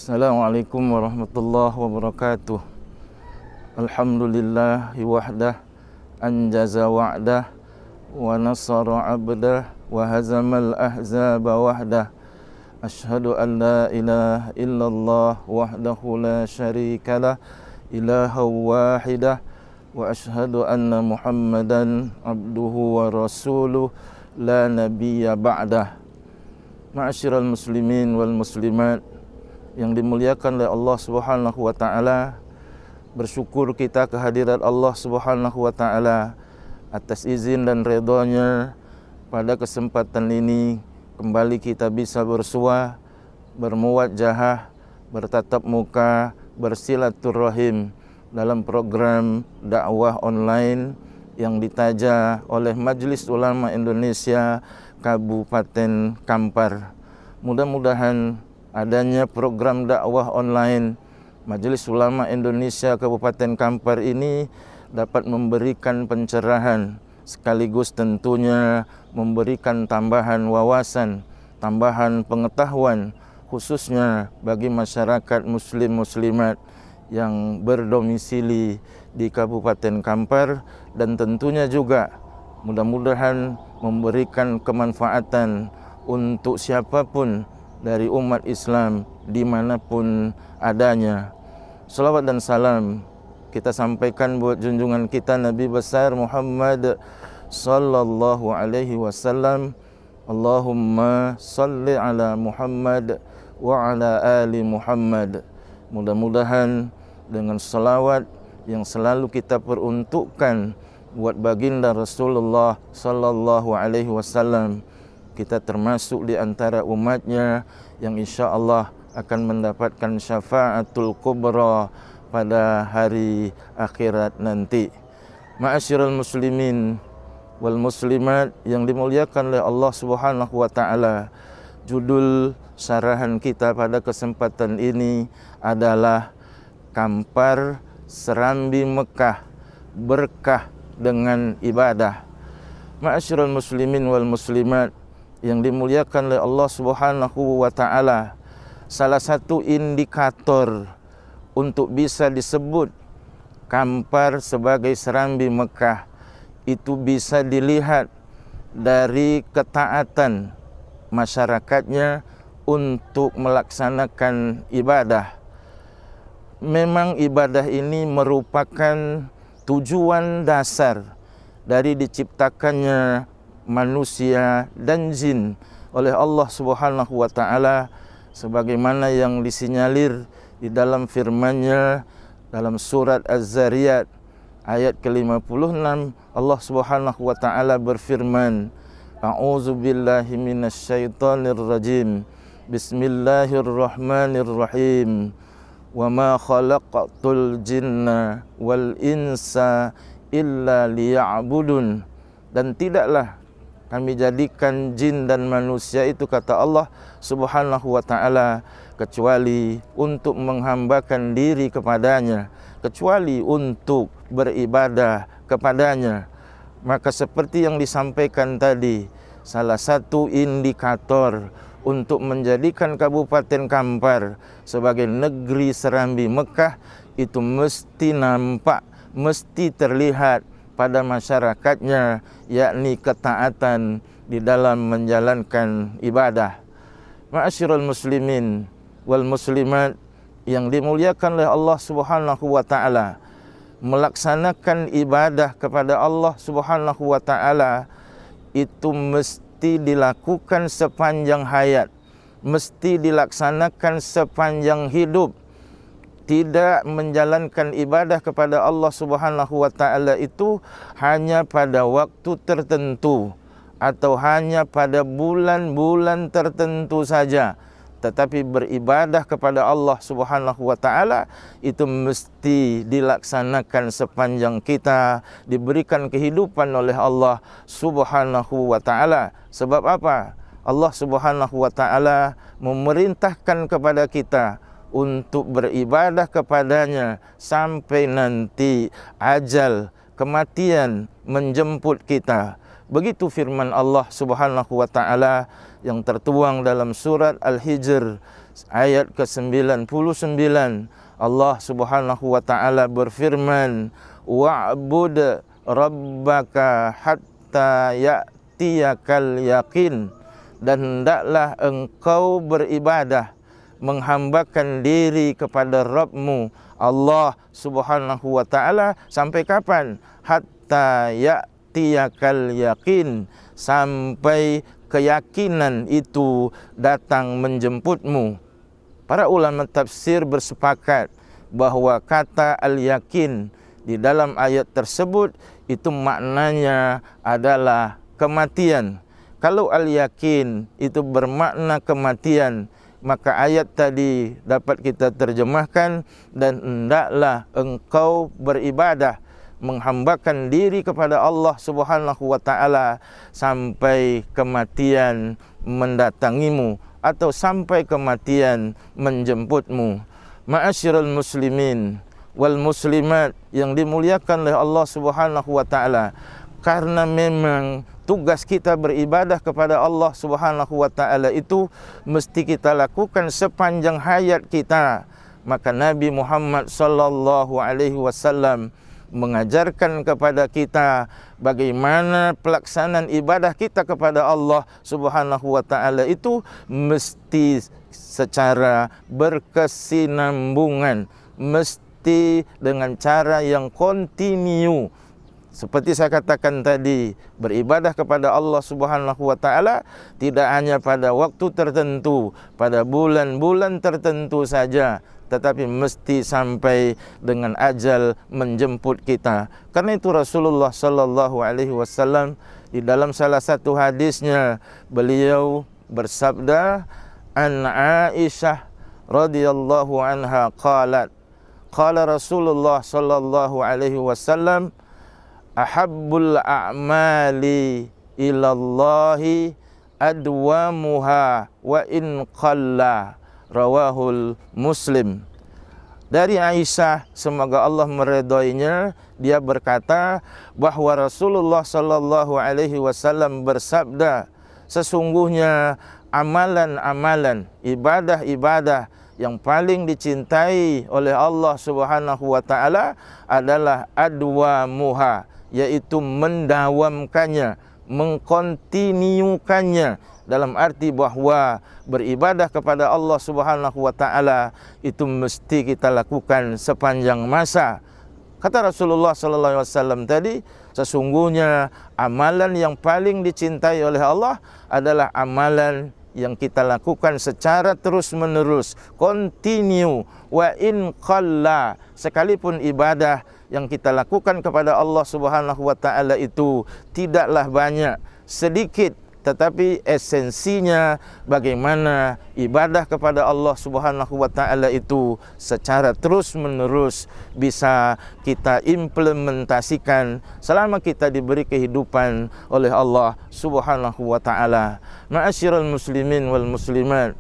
Assalamualaikum warahmatullahi wabarakatuh. Alhamdulillahi wahdah, anjaza wa'dah, wa nasara abdah, wa hazamal ahzaba wahdah. Ashhadu an la ilaha illallah wahdahu la syarikalah, ilaha wahidah, wa ashhadu anna Muhammadan abduhu wa rasuluh la nabiyya ba'dah. Ma'asyiral muslimin wal muslimat yang dimuliakan oleh Allah Subhanahu wa taala, bersyukur kita kehadirat Allah Subhanahu wa taala atas izin dan redha-Nya pada kesempatan ini kembali kita bisa bersua, bermuwajahah, bertatap muka, bersilaturahim dalam program dakwah online yang ditaja oleh Majelis Ulama Indonesia Kabupaten Kampar. Mudah-mudahan adanya program dakwah online Majelis Ulama Indonesia Kabupaten Kampar ini dapat memberikan pencerahan, sekaligus tentunya memberikan tambahan wawasan, tambahan pengetahuan, khususnya bagi masyarakat muslim-muslimat yang berdomisili di Kabupaten Kampar, dan tentunya juga mudah-mudahan memberikan kemanfaatan untuk siapapun dari umat Islam dimanapun adanya. Salawat dan salam kita sampaikan buat junjungan kita Nabi besar Muhammad sallallahu alaihi wasallam. Allahumma salli ala Muhammad wa ala ali Muhammad. Mudah-mudahan dengan salawat yang selalu kita peruntukkan buat baginda Rasulullah sallallahu alaihi wasallam, kita termasuk di antara umatnya yang insya Allah akan mendapatkan syafaatul kubra pada hari akhirat nanti. Ma'asyiral muslimin wal muslimat yang dimuliakan oleh Allah Subhanahu wa taala, judul sarahan kita pada kesempatan ini adalah Kampar Serambi Mekah, berkah dengan ibadah. Ma'asyiral muslimin wal muslimat yang dimuliakan oleh Allah Subhanahu wa taala, salah satu indikator untuk bisa disebut Kampar sebagai Serambi Mekah itu bisa dilihat dari ketaatan masyarakatnya untuk melaksanakan ibadah. Memang ibadah ini merupakan tujuan dasar dari diciptakannya manusia dan jin oleh Allah Subhanahu wa taala, sebagaimana yang disinyalir di dalam firman-Nya dalam surat Az-Zariyat ayat ke-56. Allah Subhanahu wa taala berfirman, A'udzu billahi minasyaitonir rajim. Bismillahirrahmanirrahim. Wa ma khalaqatul jinna wal insa illa liya'budun. Dan tidaklah kami jadikan jin dan manusia itu, kata Allah Subhanahu wa taala, kecuali untuk menghambakan diri kepadanya, kecuali untuk beribadah kepadanya. Maka seperti yang disampaikan tadi, salah satu indikator untuk menjadikan Kabupaten Kampar sebagai negeri Serambi Mekah itu mesti nampak, mesti terlihat pada masyarakatnya, yakni ketaatan di dalam menjalankan ibadah. Ma'asyiral muslimin wal muslimat yang dimuliakan oleh Allah Subhanahu wa taala, melaksanakan ibadah kepada Allah Subhanahu wa taala itu mesti dilakukan sepanjang hayat, mesti dilaksanakan sepanjang hidup. Tidak menjalankan ibadah kepada Allah Subhanahu wa taala itu hanya pada waktu tertentu atau hanya pada bulan-bulan tertentu saja, tetapi beribadah kepada Allah Subhanahu wa taala itu mesti dilaksanakan sepanjang kita diberikan kehidupan oleh Allah Subhanahu wa taala. Sebab apa? Allah Subhanahu wa taala memerintahkan kepada kita untuk beribadah kepadanya sampai nanti ajal, kematian menjemput kita. Begitu firman Allah Subhanahu wa taala yang tertuang dalam surat Al-Hijr ayat ke-99 Allah Subhanahu wa taala berfirman, wa'bud rabbaka hatta ya'tiyakal yaqin, dan hendaklah engkau beribadah, menghambakan diri kepada Rabbmu Allah Subhanahu wa taala sampai kapan? Hatta ya'tiyakal yaqin, sampai keyakinan itu datang menjemputmu. Para ulama tafsir bersepakat bahawa kata al-yakin di dalam ayat tersebut itu maknanya adalah kematian. Kalau al-yakin itu bermakna kematian, maka ayat tadi dapat kita terjemahkan, dan hendaklah engkau beribadah, menghambakan diri kepada Allah Subhanahu wa taala sampai kematian mendatangimu atau sampai kematian menjemputmu. Ma'asyiral muslimin wal muslimat yang dimuliakan oleh Allah Subhanahu wa taala, karena memang tugas kita beribadah kepada Allah Subhanahu wa taala itu mesti kita lakukan sepanjang hayat kita, maka Nabi Muhammad sallallahu alaihi wasallam mengajarkan kepada kita bagaimana pelaksanaan ibadah kita kepada Allah Subhanahu wa taala itu mesti secara berkesinambungan, mesti dengan cara yang kontinu. Seperti saya katakan tadi, beribadah kepada Allah Subhanahu wa taala tidak hanya pada waktu tertentu, pada bulan-bulan tertentu saja, tetapi mesti sampai dengan ajal menjemput kita. Karena itu Rasulullah sallallahu alaihi wasallam di dalam salah satu hadisnya beliau bersabda, an Aisyah radhiyallahu anha qalat, qala Rasulullah sallallahu alaihi wasallam, ahabbul a'mali ilallahi adwamuha wa in qalla, rawahul Muslim. Dari Aisyah, semoga Allah meridhoinya, dia berkata bahwa Rasulullah sallallahu alaihi wasallam bersabda, sesungguhnya amalan-amalan, ibadah-ibadah yang paling dicintai oleh Allah Subhanahu wa taala adalah adwamuha, yaitu mendawamkannya, mengkontinukannya, dalam arti bahawa beribadah kepada Allah Subhanahu wa taala itu mesti kita lakukan sepanjang masa. Kata Rasulullah sallallahu alaihi wasallam tadi, sesungguhnya amalan yang paling dicintai oleh Allah adalah amalan yang kita lakukan secara terus-menerus, kontinu, wa in qalla, sekalipun ibadah yang kita lakukan kepada Allah Subhanahu wa taala itu tidaklah banyak, sedikit, tetapi esensinya bagaimana ibadah kepada Allah Subhanahu wa taala itu secara terus-menerus bisa kita implementasikan selama kita diberi kehidupan oleh Allah Subhanahu wa taala. Ma'asyiral muslimin wal muslimat,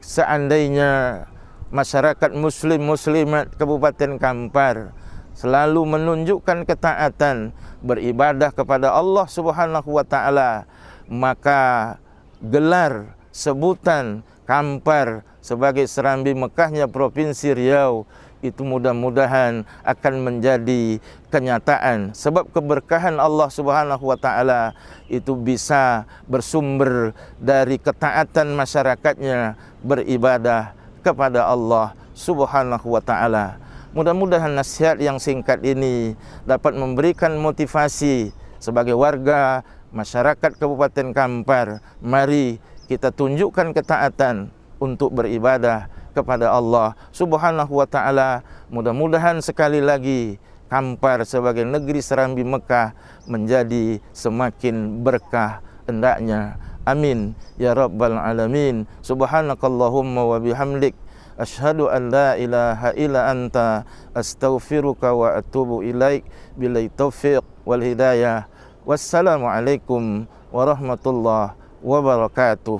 seandainya masyarakat muslim muslimat Kabupaten Kampar selalu menunjukkan ketaatan beribadah kepada Allah Subhanahu wa taala, maka gelar sebutan Kampar sebagai serambi Mekahnya Provinsi Riau itu mudah-mudahan akan menjadi kenyataan, sebab keberkahan Allah Subhanahu wa taala itu bisa bersumber dari ketaatan masyarakatnya beribadah kepada Allah Subhanahu wa taala. Mudah-mudahan nasihat yang singkat ini dapat memberikan motivasi sebagai warga masyarakat Kabupaten Kampar. Mari kita tunjukkan ketaatan untuk beribadah kepada Allah Subhanahu wa taala. Mudah-mudahan sekali lagi Kampar sebagai negeri serambi Mekah menjadi semakin berkah hendaknya. Amin ya rabbal alamin. Subhanakallahumma wa bihamdik, asyhadu an la ilaha illa anta, astaghfiruka wa atubu ilaik. Billahi taufiq wal hidayah. Wassalamualaikum warahmatullahi wabarakatuh.